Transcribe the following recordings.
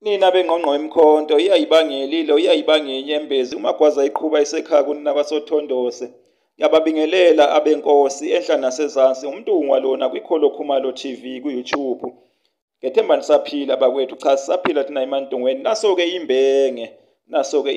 Nina bengqongqo emkhonto iyayibangela iyayibanga inyembezi umagwaza iqhuba esekhaya kunina kwasothondose. Ngiyababingelela abenkosi enhla nasezansi umntungwa lona kwikholo Khumalo TV ku-YouTube. Ngethemba nisaphila bakwethu, cha sisaphila thina emantungweni. Naso-ke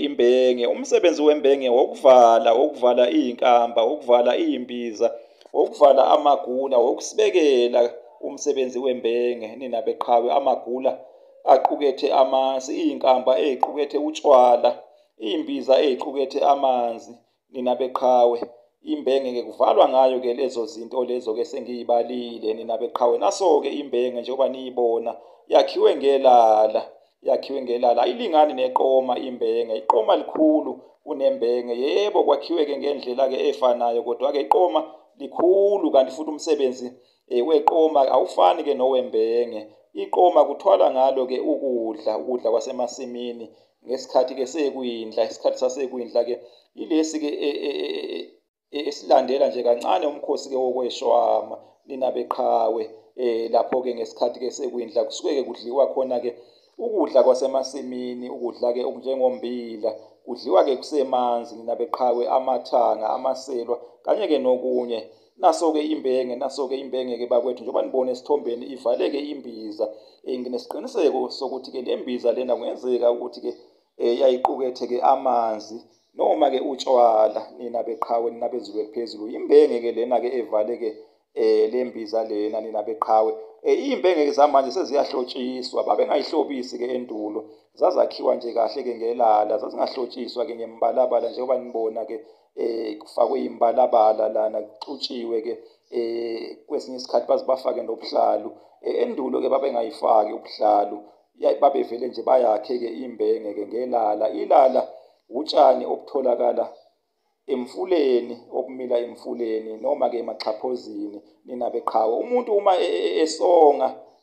imbenge umsebenzi wembenge wokuvala iyinkamba, wokuvala iy'mbiza, wokuvala amagula, wokusibekela umsebenzi wembenge. Nina beqhawe amagula aqukethe amasi, iy'nkamba ey'qukethe utshwala, iy'mbiza ey'qukethe amanzi. Nina beqhawe imbenge-ke kuvalwa ngayo-ke lezo zinto lezo-ke sengiyibalile. Nina beqhawe naso-ke imbenge njengoba niyibona yakhiwe ngelala ayilingani neqoma imbenge. Iqoma likhulu kunembenge, yebo kwakhiwe-ke ngendlela-ke efanayo, kodwa-ke iqoma likhulu kanti futhi umsebenzi weqoma awufani-ke nowembenge. Iqoma kuthwala ngalo-ke ukudla kwasemasimini ngesikhathi-ke sekwindla. Isikhathi sasekwindla-ke ilesi-ke esilandela nje kancane umkhosi-ke wokweshwama. Nina beqhawe lapho-ke ngesikhathi-ke sekwindla kusuke-ke kudliwa khona-ke ukudla kwasemasimini, ukudla-ke okunjengommbila kudliwa-ke kusemanzi. Nina beqhawe amathanga, amaselwa kanye-ke nokunye. Naso-ke imbenge-ke bakwethu njengoba nibona esithombeni ivaleke imbiza. Nginesiqiniseko sokuthi-ke le mbiza lena kungenzeka ukuthi-ke yayiqukethe-ke amanzi noma-ke utshwala. Nina beqhawe, nina bezulu eliphezulu, imbenge-ke lena-ke evale-ke le mbiza lena. Nina beqhawe iy'mbenge-ke zamanje seziyahlotshiswa, babengayihlobisi-ke endulo, zazakhiwa nje kahle-ke ngelala, zazingahlotshiswa-ke ngembalabala njengoba nibona-ke kufakwe imbalabala lana kuxutshiwe-ke kwesinye isikhathi baze bafake nobuhlalu. Endulo-ke babengayifaki ubuhlalu, babevele nje bayakhe-ke imbenge-ke ngelala. Ilala utshani obutholakala emfuleni, obumila emfuleni noma-ke emaxhaphozini. Nina beqhawe umuntu uma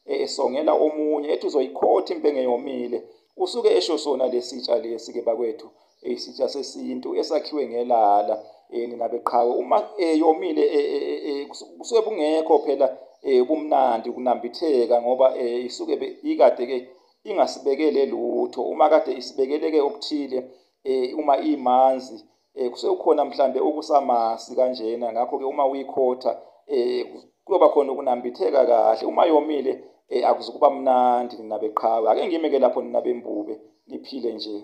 esongela omunye ethi uzoyikhotha impenge yomile, usuke esho sona lesitsha lesi-ke bakwethu, isitsha sesintu esakhiwe ngelala. Nina beqhawe uma yomile kusuke bungekho phela ubumnandi, ukunambitheka ngoba isuke ikade-ke ingasibekele lutho. Uma kade isibekele-ke okuthile, uma imanzi kusuke kukhona mhlambe okusamasi kanjena. Ngakho-ke uma uyikhotha kuyoba khona ukunambitheka kahle. Uma yomile akuzukuba mnandi. Nina beqhawe ake ngime-ke lapho nina bembube niphile nje.